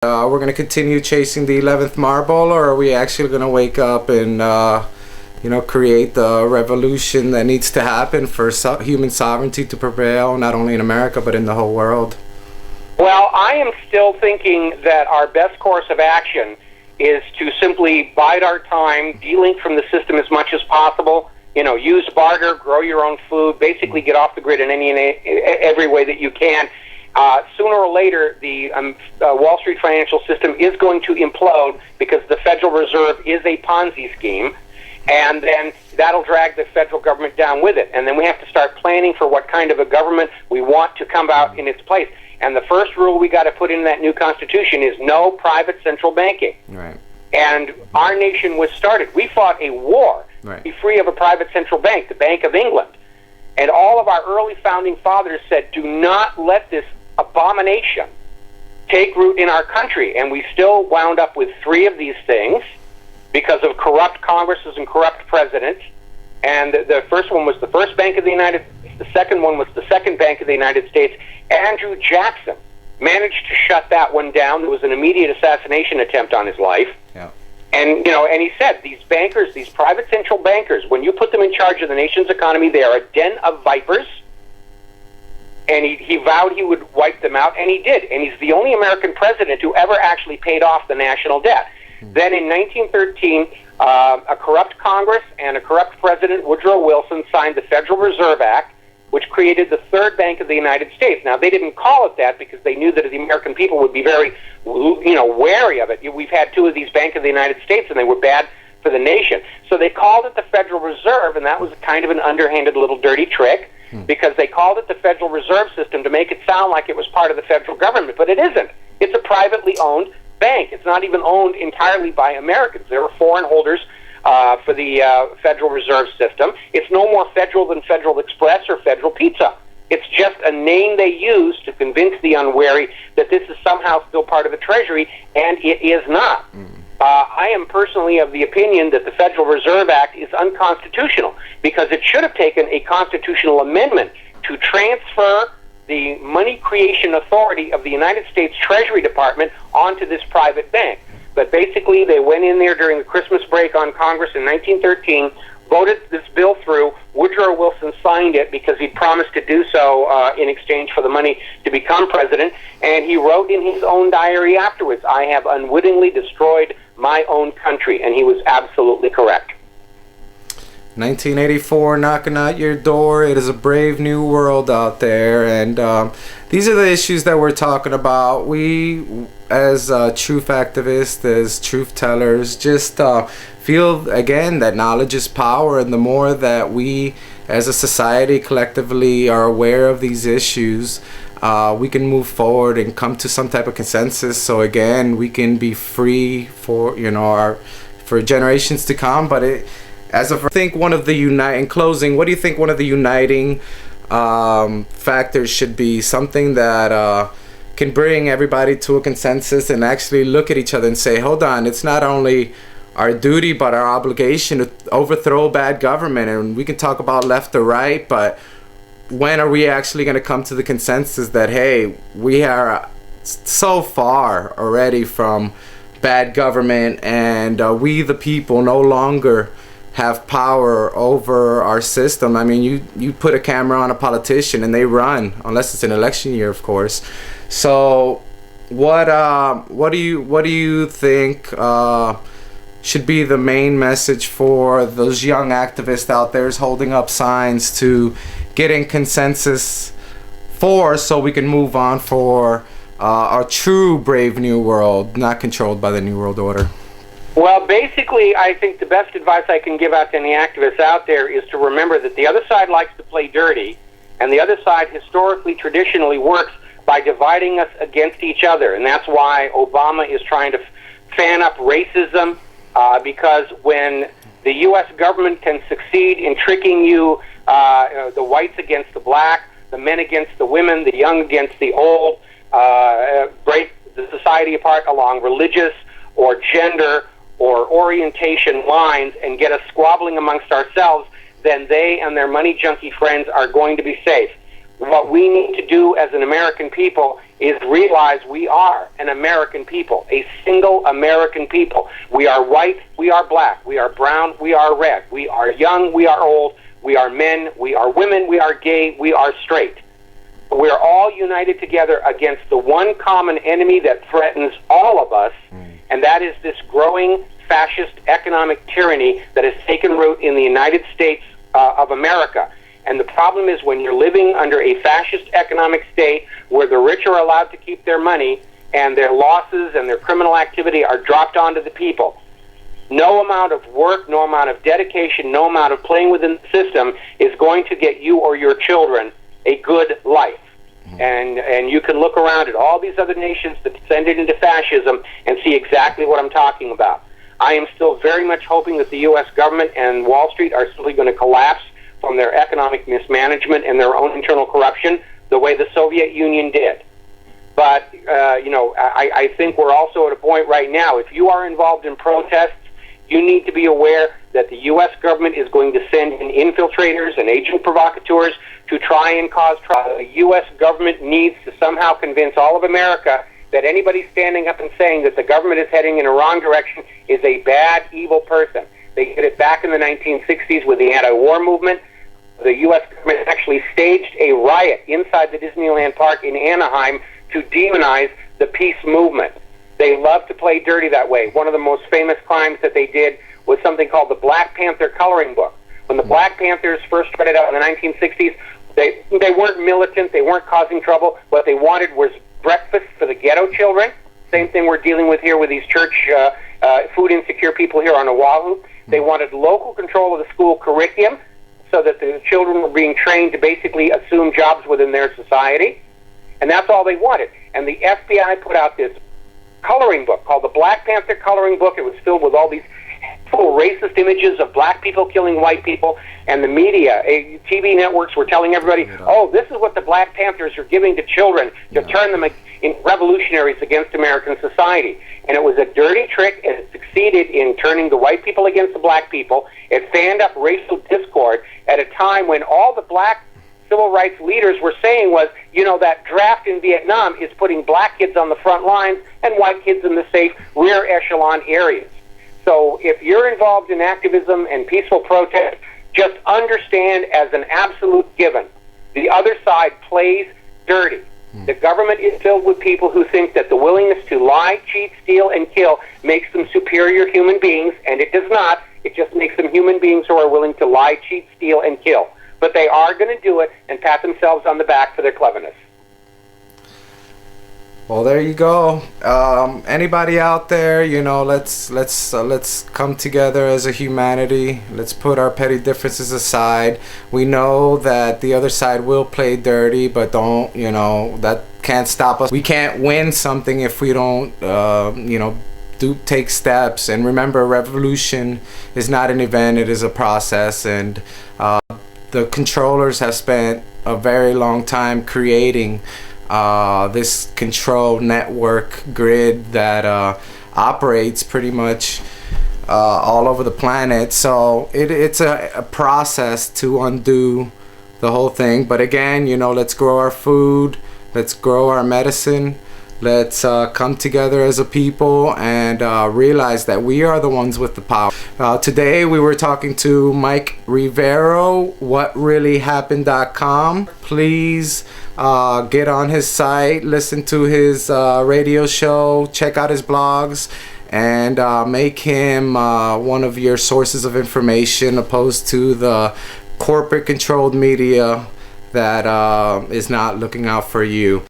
We're going to continue chasing the 11th marble, or are we actually going to wake up and create the revolution that needs to happen for human sovereignty to prevail, not only in America but in the whole world? Well, I am still thinking that our best course of action is to simply bide our time, de-link from the system as much as possible, use barter, grow your own food, basically get off the grid in every way that you can. Sooner or later, the Wall Street financial system is going to implode because the Federal Reserve is a Ponzi scheme, and then that'll drag the federal government down with it. And then we have to start planning for what kind of a government we want to come out in its place. And the first rule we got to put in that new Constitution is no private central banking. Right. And our nation was started. We fought a war to be free of a private central bank, the Bank of England. And all of our early founding fathers said, do not let this abomination take root in our country. And we still wound up with 3 of these things because of corrupt Congresses and corrupt presidents. And the first one was the first Bank of the United States. The second one was the second Bank of the United States. Andrew Jackson managed to shut that one down. There was an immediate assassination attempt on his life. Yeah. And, and he said, these bankers, these private central bankers, when you put them in charge of the nation's economy, they are a den of vipers. And he vowed he would wipe them out, and he did. And he's the only American president who ever actually paid off the national debt. Then in 1913, a corrupt Congress and a corrupt President, Woodrow Wilson, signed the Federal Reserve Act, which created the third Bank of the United States. Now, they didn't call it that because they knew that the American people would be very, wary of it. We've had 2 of these Bank of the United States, and they were bad for the nation. So they called it the Federal Reserve, and that was kind of an underhanded little dirty trick because they called it the Federal Reserve System to make it sound like it was part of the federal government, but it isn't. It's a privately owned bank. It's not even owned entirely by Americans. There are foreign holders for the Federal Reserve System. It's no more federal than Federal Express or Federal Pizza. It's just a name they use to convince the unwary that this is somehow still part of the Treasury, and it is not. I am personally of the opinion that the Federal Reserve Act is unconstitutional because it should have taken a constitutional amendment to transfer the money creation authority of the United States Treasury Department onto this private bank. But basically, they went in there during the Christmas break on Congress in 1913, voted this bill through. Woodrow Wilson signed it because he'd promised to do so in exchange for the money to become president. And he wrote in his own diary afterwards, I have unwittingly destroyed my own country. And he was absolutely correct. 1984 knocking at your door. It is a brave new world out there, and these are the issues that we're talking about. We, as truth activists, as truth tellers, just feel again that knowledge is power, and the more that we as a society collectively are aware of these issues, we can move forward and come to some type of consensus, so again we can be free for for generations to come. But I think one of the in closing, what do you think one of the uniting factors should be? Something that can bring everybody to a consensus and actually look at each other and say, hold on, it's not only our duty but our obligation to overthrow bad government. And we can talk about left or right, but when are we actually going to come to the consensus that, hey, we are so far already from bad government, and we the people no longer have power over our system? I mean, you put a camera on a politician and they run, unless it's an election year, of course. So what do you think should be the main message for those young activists out there holding up signs to get in consensus so we can move on for our true brave new world, not controlled by the New World Order? Well, basically, I think the best advice I can give out to any activists out there is to remember that the other side likes to play dirty, and the other side historically, traditionally works by dividing us against each other. And that's why Obama is trying to fan up racism, because when the U.S. government can succeed in tricking you, the whites against the black, the men against the women, the young against the old, break the society apart along religious or gender or orientation lines and get us squabbling amongst ourselves, then they and their money junkie friends are going to be safe. What we need to do as an American people is realize we are an American people, a single American people. We are white, we are black, we are brown, we are red, we are young, we are old, we are men, we are women, we are gay, we are straight. We're all united together against the one common enemy that threatens all of us, and that is this growing fascist economic tyranny that has taken root in the United States of America. And the problem is when you're living under a fascist economic state where the rich are allowed to keep their money and their losses and their criminal activity are dropped onto the people, no amount of work, no amount of dedication, no amount of playing within the system is going to get you or your children a good life. And you can look around at all these other nations that descended into fascism and see exactly what I'm talking about. I am still very much hoping that the U.S. government and Wall Street are simply going to collapse from their economic mismanagement and their own internal corruption the way the Soviet Union did. But, I think we're also at a point right now, if you are involved in protests, you need to be aware that the U.S. government is going to send in infiltrators and agent provocateurs to try and cause trouble. The U.S. government needs to somehow convince all of America that anybody standing up and saying that the government is heading in a wrong direction is a bad, evil person. They did it back in the 1960s with the anti-war movement. The U.S. government actually staged a riot inside the Disneyland Park in Anaheim to demonize the peace movement. They love to play dirty that way. One of the most famous crimes that they did was something called the Black Panther coloring book. When the Black Panthers first started out in the 1960s, they weren't militant, they weren't causing trouble. What they wanted was breakfast for the ghetto children. Same thing we're dealing with here with these church food insecure people here on Oahu. They wanted local control of the school curriculum so that the children were being trained to basically assume jobs within their society. And that's all they wanted. And the FBI put out this coloring book called the Black Panther Coloring Book. It was filled with all these full racist images of black people killing white people, and the media, TV networks were telling everybody, oh, this is what the Black Panthers are giving to children to turn them in revolutionaries against American society. And it was a dirty trick, and it succeeded in turning the white people against the black people. It fanned up racial discord at a time when all the black civil rights leaders were saying was, that draft in Vietnam is putting black kids on the front lines and white kids in the safe rear echelon areas. So if you're involved in activism and peaceful protest, just understand as an absolute given, the other side plays dirty. The government is filled with people who think that the willingness to lie, cheat, steal, and kill makes them superior human beings, and it does not. It just makes them human beings who are willing to lie, cheat, steal, and kill. But they are going to do it and pat themselves on the back for their cleverness. Well, there you go. Anybody out there, let's come together as a humanity. Let's put our petty differences aside. We know that the other side will play dirty, but that can't stop us. We can't win something if we don't, take steps. And remember, revolution is not an event; it is a process. And the controllers have spent a very long time creating this control network grid that operates pretty much all over the planet. So it's a process to undo the whole thing. But again, let's grow our food, let's grow our medicine, let's come together as a people and realize that we are the ones with the power. Today we were talking to Mike Rivero, whatreallyhappened.com. Please get on his site, listen to his radio show, check out his blogs, and make him one of your sources of information opposed to the corporate controlled media that is not looking out for you.